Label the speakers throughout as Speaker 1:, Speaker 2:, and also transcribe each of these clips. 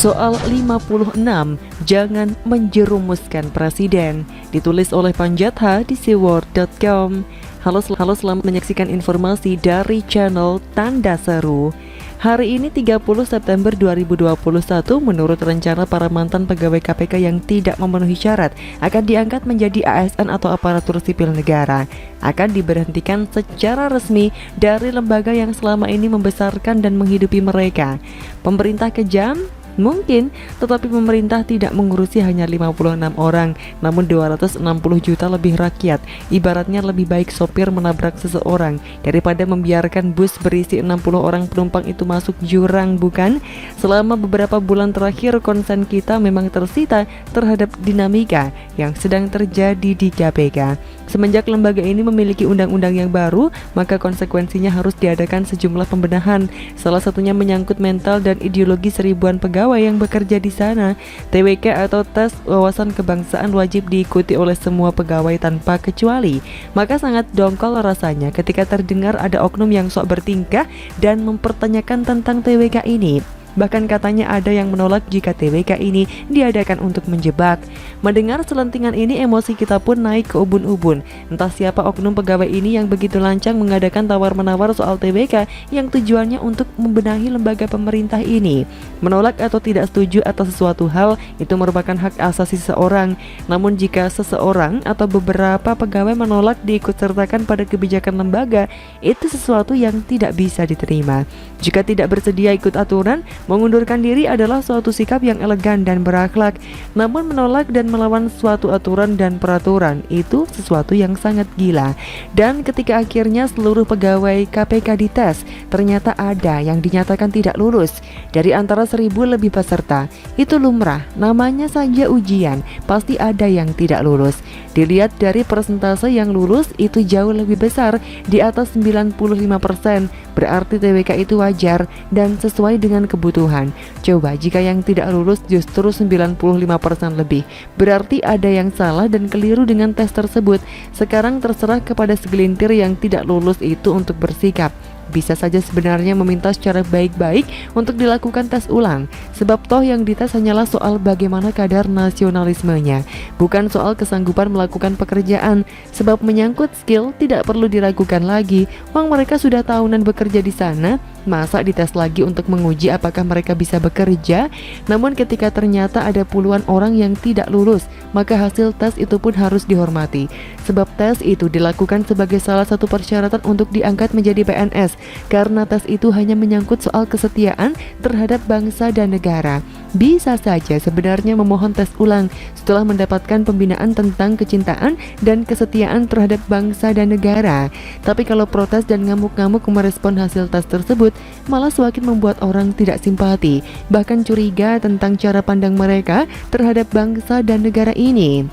Speaker 1: Soal 56, jangan menjerumuskan presiden, ditulis oleh Panjatha di seaworld.com. Halo, selamat menyaksikan informasi dari channel Tanda Seru. Hari ini 30 September 2021, menurut rencana para mantan pegawai KPK yang tidak memenuhi syarat akan diangkat menjadi ASN atau aparatur sipil negara, akan diberhentikan secara resmi dari lembaga yang selama ini membesarkan dan menghidupi mereka. Pemerintah kejam? Mungkin, tetapi pemerintah tidak mengurusi hanya 56 orang, namun 260 juta lebih rakyat. Ibaratnya lebih baik sopir menabrak seseorang daripada membiarkan bus berisi 60 orang penumpang itu masuk jurang, bukan? Selama beberapa bulan terakhir, konsen kita memang tersita terhadap dinamika yang sedang terjadi di KPK. Semenjak lembaga ini memiliki undang-undang yang baru, maka konsekuensinya harus diadakan sejumlah pembenahan. Salah satunya menyangkut mental dan ideologi seribuan pegawai yang bekerja di sana. TWK atau tes wawasan kebangsaan wajib diikuti oleh semua pegawai tanpa kecuali. Maka sangat dongkol rasanya ketika terdengar ada oknum yang sok bertingkah dan mempertanyakan tentang TWK ini. Bahkan katanya ada yang menolak jika TWK ini diadakan untuk menjebak. Mendengar selentingan ini, emosi kita pun naik ke ubun-ubun. Entah siapa oknum pegawai ini yang begitu lancang mengadakan tawar-menawar soal TWK yang tujuannya untuk membenahi lembaga pemerintah ini. Menolak atau tidak setuju atas sesuatu hal itu merupakan hak asasi seseorang. Namun jika seseorang atau beberapa pegawai menolak diikutsertakan pada kebijakan lembaga, itu sesuatu yang tidak bisa diterima. Jika tidak bersedia ikut aturan, mengundurkan diri adalah suatu sikap yang elegan dan berakhlak. Namun menolak dan melawan suatu aturan dan peraturan itu sesuatu yang sangat gila. Dan ketika akhirnya seluruh pegawai KPK dites, ternyata ada yang dinyatakan tidak lulus. Dari antara 1000 lebih peserta, itu lumrah, namanya saja ujian, pasti ada yang tidak lulus. Dilihat dari persentase yang lulus itu jauh lebih besar, di atas 95%. Berarti TWK itu wajar dan sesuai dengan kebutuhan. Coba jika yang tidak lulus justru 95% lebih, berarti ada yang salah dan keliru dengan tes tersebut. Sekarang terserah kepada segelintir yang tidak lulus itu untuk bersikap. Bisa saja sebenarnya meminta secara baik-baik untuk dilakukan tes ulang, sebab toh yang dites hanyalah soal bagaimana kadar nasionalismenya, bukan soal kesanggupan melakukan pekerjaan. Sebab menyangkut skill tidak perlu diragukan lagi, mereka sudah tahunan bekerja di sana, masa dites lagi untuk menguji apakah mereka bisa bekerja? Namun ketika ternyata ada puluhan orang yang tidak lulus, maka hasil tes itu pun harus dihormati, sebab tes itu dilakukan sebagai salah satu persyaratan untuk diangkat menjadi PNS. Karena tes itu hanya menyangkut soal kesetiaan terhadap bangsa dan negara. Bisa saja sebenarnya memohon tes ulang setelah mendapatkan pembinaan tentang kecintaan dan kesetiaan terhadap bangsa dan negara. Tapi kalau protes dan ngamuk-ngamuk merespon hasil tes tersebut, malah semakin membuat orang tidak simpati, bahkan curiga tentang cara pandang mereka terhadap bangsa dan negara ini.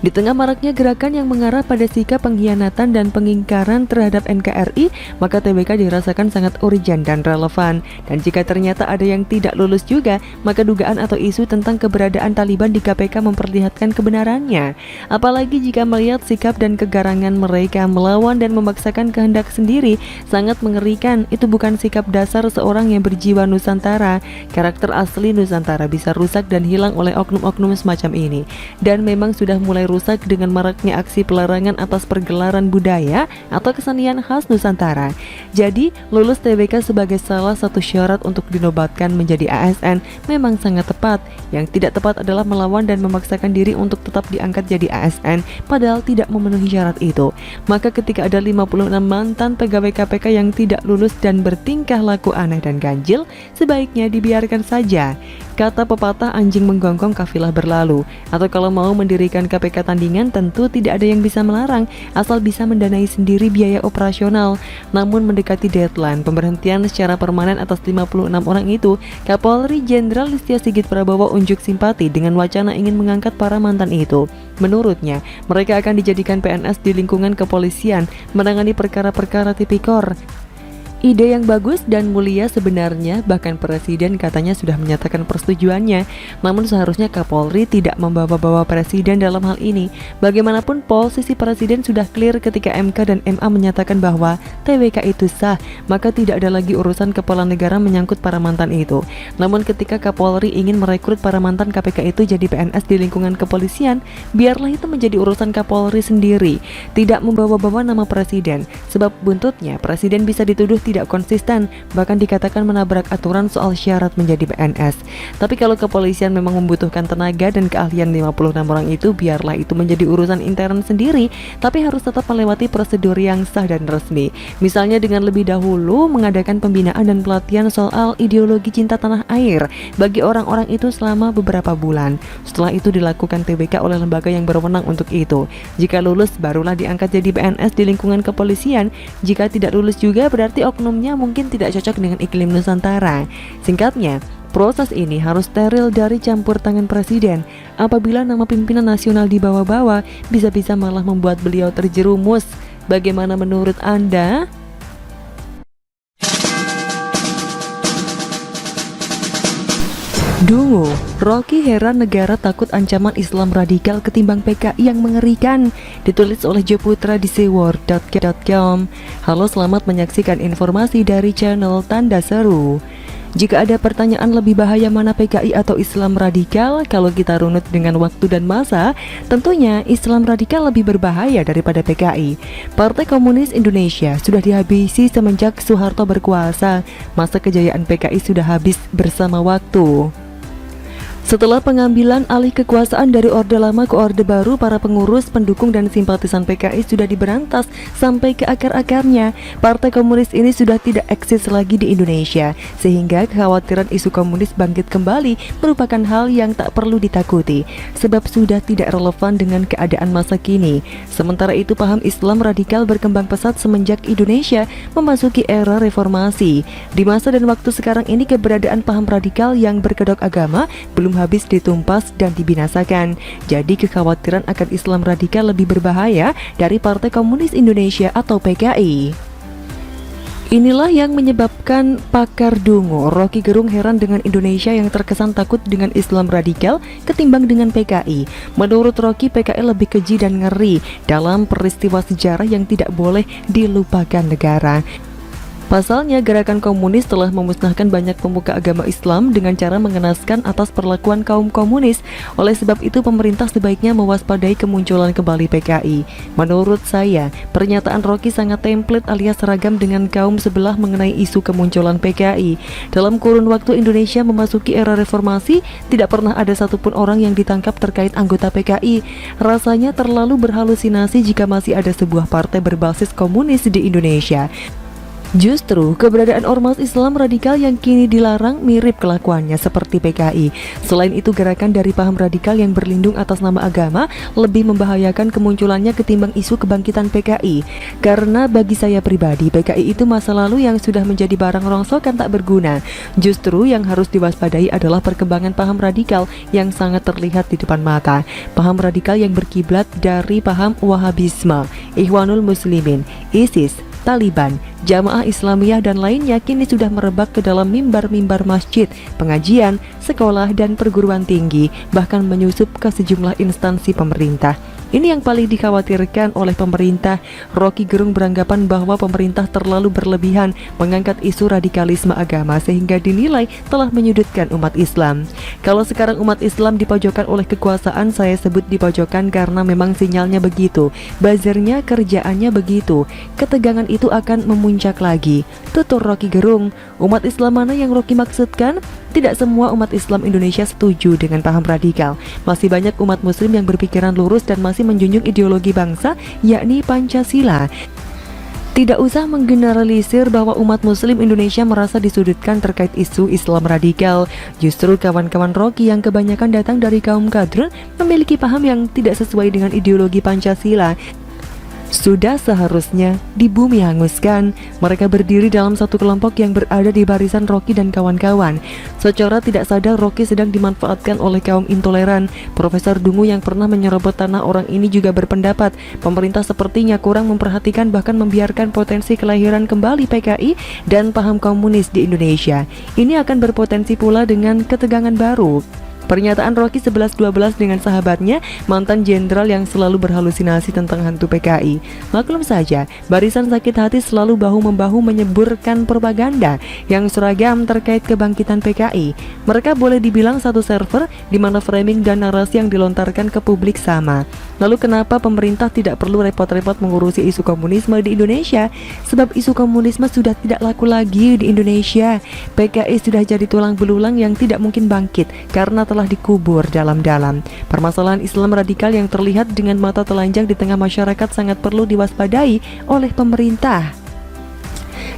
Speaker 1: Di tengah maraknya gerakan yang mengarah pada sikap pengkhianatan dan pengingkaran terhadap NKRI, maka TWK dirasakan sangat urgent dan relevan. Dan jika ternyata ada yang tidak lulus juga, maka dugaan atau isu tentang keberadaan Taliban di KPK memperlihatkan kebenarannya. Apalagi jika melihat sikap dan kegarangan mereka melawan dan memaksakan kehendak sendiri, sangat mengerikan. Itu bukan sikap dasar seorang yang berjiwa Nusantara. Karakter asli Nusantara bisa rusak dan hilang oleh oknum-oknum semacam ini. Dan memang sudah mulai rusak dengan maraknya aksi pelarangan atas pergelaran budaya atau kesenian khas Nusantara. Jadi, lulus TWK sebagai salah satu syarat untuk dinobatkan menjadi ASN memang sangat tepat. Yang tidak tepat adalah melawan dan memaksakan diri untuk tetap diangkat jadi ASN padahal tidak memenuhi syarat itu. Maka ketika ada 56 mantan pegawai KPK yang tidak lulus dan bertingkah laku aneh dan ganjil, sebaiknya dibiarkan saja. Kata pepatah, anjing menggonggong kafilah berlalu. Atau kalau mau mendirikan KPK tandingan, tentu tidak ada yang bisa melarang, asal bisa mendanai sendiri biaya operasional. Namun mendekati deadline pemberhentian secara permanen atas 56 orang itu, Kapolri Jenderal Listio Sigit Prabowo unjuk simpati dengan wacana ingin mengangkat para mantan itu. Menurutnya, mereka akan dijadikan PNS di lingkungan kepolisian, menangani perkara-perkara tipikor. Ide yang bagus dan mulia sebenarnya, bahkan Presiden katanya sudah menyatakan persetujuannya. Namun seharusnya Kapolri tidak membawa-bawa Presiden dalam hal ini. Bagaimanapun posisi Presiden sudah clear ketika MK dan MA menyatakan bahwa TWK itu sah, maka tidak ada lagi urusan kepala negara menyangkut para mantan itu. Namun ketika Kapolri ingin merekrut para mantan KPK itu jadi PNS di lingkungan kepolisian, biarlah itu menjadi urusan Kapolri sendiri, tidak membawa-bawa nama Presiden. Sebab buntutnya Presiden bisa dituduh tidak konsisten, bahkan dikatakan menabrak aturan soal syarat menjadi PNS. Tapi kalau kepolisian memang membutuhkan tenaga dan keahlian 56 orang itu, biarlah itu menjadi urusan intern sendiri, tapi harus tetap melewati prosedur yang sah dan resmi. Misalnya dengan lebih dahulu mengadakan pembinaan dan pelatihan soal ideologi cinta tanah air bagi orang-orang itu selama beberapa bulan. Setelah itu dilakukan TBK oleh lembaga yang berwenang untuk itu. Jika lulus barulah diangkat jadi PNS di lingkungan kepolisian. Jika tidak lulus juga berarti oknumnya mungkin tidak cocok dengan iklim Nusantara. Singkatnya, proses ini harus steril dari campur tangan Presiden. Apabila nama pimpinan nasional dibawa-bawa, bisa-bisa malah membuat beliau terjerumus. Bagaimana menurut Anda? Dungu, Rocky heran negara takut ancaman Islam radikal ketimbang PKI yang mengerikan. Ditulis oleh Jo Putra di seaword.com. Halo, selamat menyaksikan informasi dari channel Tanda Seru. Jika ada pertanyaan lebih bahaya mana PKI atau Islam radikal, kalau kita runut dengan waktu dan masa, tentunya Islam radikal lebih berbahaya daripada PKI. Partai Komunis Indonesia sudah dihabisi semenjak Soeharto berkuasa. Masa kejayaan PKI sudah habis bersama waktu. Setelah pengambilan alih kekuasaan dari Orde Lama ke Orde Baru, para pengurus, pendukung, dan simpatisan PKI sudah diberantas sampai ke akar-akarnya. Partai komunis ini sudah tidak eksis lagi di Indonesia, sehingga kekhawatiran isu komunis bangkit kembali merupakan hal yang tak perlu ditakuti, sebab sudah tidak relevan dengan keadaan masa kini. Sementara itu, paham Islam radikal berkembang pesat semenjak Indonesia memasuki era reformasi. Di masa dan waktu sekarang ini, keberadaan paham radikal yang berkedok agama belum habis ditumpas dan dibinasakan. Jadi kekhawatiran akan Islam radikal lebih berbahaya dari Partai Komunis Indonesia atau PKI. Inilah yang menyebabkan pakar Dungu, Rocky Gerung, heran dengan Indonesia yang terkesan takut dengan Islam radikal ketimbang dengan PKI. Menurut Rocky, PKI lebih keji dan ngeri dalam peristiwa sejarah yang tidak boleh dilupakan negara. Pasalnya, gerakan komunis telah memusnahkan banyak pemuka agama Islam dengan cara mengenaskan atas perlakuan kaum komunis. Oleh sebab itu, pemerintah sebaiknya mewaspadai kemunculan kembali PKI. Menurut saya, pernyataan Rocky sangat template alias seragam dengan kaum sebelah mengenai isu kemunculan PKI. Dalam kurun waktu Indonesia memasuki era reformasi, tidak pernah ada satupun orang yang ditangkap terkait anggota PKI. Rasanya terlalu berhalusinasi jika masih ada sebuah partai berbasis komunis di Indonesia. Justru keberadaan ormas Islam radikal yang kini dilarang mirip kelakuannya seperti PKI. Selain itu, gerakan dari paham radikal yang berlindung atas nama agama lebih membahayakan kemunculannya ketimbang isu kebangkitan PKI. Karena bagi saya pribadi, PKI itu masa lalu yang sudah menjadi barang rongsokan tak berguna. Justru yang harus diwaspadai adalah perkembangan paham radikal yang sangat terlihat di depan mata. Paham radikal yang berkiblat dari paham Wahabisme, Ikhwanul Muslimin, ISIS, Taliban, Jamaah Islamiyah, dan lainnya kini sudah merebak ke dalam mimbar-mimbar masjid, pengajian, sekolah, dan perguruan tinggi, bahkan menyusup ke sejumlah instansi pemerintah. Ini yang paling dikhawatirkan oleh pemerintah. Rocky Gerung beranggapan bahwa pemerintah terlalu berlebihan mengangkat isu radikalisme agama sehingga dinilai telah menyudutkan umat Islam. Kalau sekarang umat Islam dipojokkan oleh kekuasaan, saya sebut dipojokkan karena memang sinyalnya begitu, buzzernya, kerjaannya begitu. Ketegangan itu akan memuncak lagi, tutur Rocky Gerung. Umat Islam mana yang Rocky maksudkan? Tidak semua umat Islam Indonesia setuju dengan paham radikal. Masih banyak umat muslim yang berpikiran lurus dan masih menjunjung ideologi bangsa, yakni Pancasila. Tidak usah menggeneralisir bahwa umat muslim Indonesia merasa disudutkan terkait isu Islam radikal. Justru kawan-kawan Rocky yang kebanyakan datang dari kaum kader memiliki paham yang tidak sesuai dengan ideologi Pancasila. sudah seharusnya di bumi hanguskan. Mereka berdiri dalam satu kelompok yang berada di barisan Rocky dan kawan-kawan. Secara tidak sadar Rocky sedang dimanfaatkan oleh kaum intoleran. Profesor Dungu yang pernah menyerobot tanah orang ini juga berpendapat pemerintah sepertinya kurang memperhatikan bahkan membiarkan potensi kelahiran kembali PKI dan paham komunis di Indonesia. Ini akan berpotensi pula dengan ketegangan baru. Pernyataan Rocky 11-12 dengan sahabatnya, mantan jenderal yang selalu berhalusinasi tentang hantu PKI. Maklum saja, barisan sakit hati selalu bahu-membahu menyeburkan propaganda yang seragam terkait kebangkitan PKI. Mereka boleh dibilang satu server di mana framing dan narasi yang dilontarkan ke publik sama. Lalu kenapa pemerintah tidak perlu repot-repot mengurusi isu komunisme di Indonesia? Sebab isu komunisme sudah tidak laku lagi di Indonesia. PKI sudah jadi tulang belulang yang tidak mungkin bangkit karena telah dikubur dalam-dalam. Permasalahan Islam radikal yang terlihat dengan mata telanjang di tengah masyarakat sangat perlu diwaspadai oleh pemerintah.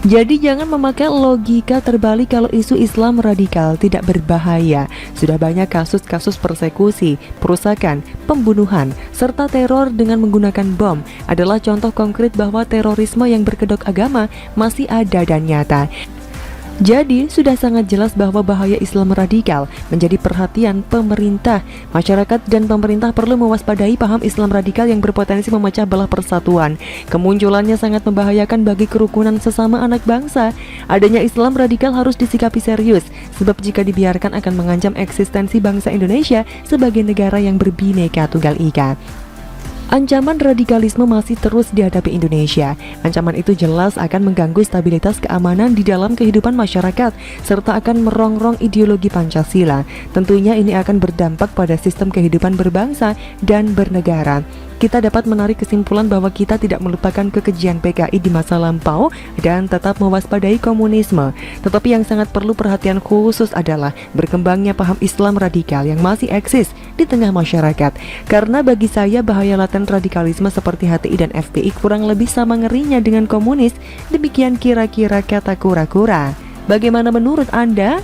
Speaker 1: Jadi jangan memakai logika terbalik kalau isu Islam radikal tidak berbahaya. Sudah banyak kasus-kasus persekusi, perusakan, pembunuhan, serta teror dengan menggunakan bom adalah contoh konkret bahwa terorisme yang berkedok agama masih ada dan nyata. Jadi, sudah sangat jelas bahwa bahaya Islam radikal menjadi perhatian pemerintah. Masyarakat dan pemerintah perlu mewaspadai paham Islam radikal yang berpotensi memecah belah persatuan. Kemunculannya sangat membahayakan bagi kerukunan sesama anak bangsa. Adanya Islam radikal harus disikapi serius, sebab jika dibiarkan akan mengancam eksistensi bangsa Indonesia sebagai negara yang berbineka tunggal ika. Ancaman radikalisme masih terus dihadapi Indonesia. Ancaman itu jelas akan mengganggu stabilitas keamanan di dalam kehidupan masyarakat, serta akan merongrong ideologi Pancasila. Tentunya ini akan berdampak pada sistem kehidupan berbangsa dan bernegara. Kita dapat menarik kesimpulan bahwa kita tidak melupakan kekejian PKI di masa lampau dan tetap mewaspadai komunisme. Tetapi yang sangat perlu perhatian khusus adalah berkembangnya paham Islam radikal yang masih eksis di tengah masyarakat. Karena bagi saya bahaya laten radikalisme seperti HTI dan FPI kurang lebih sama ngerinya dengan komunis. Demikian kira-kira kata kura-kura. Bagaimana menurut Anda?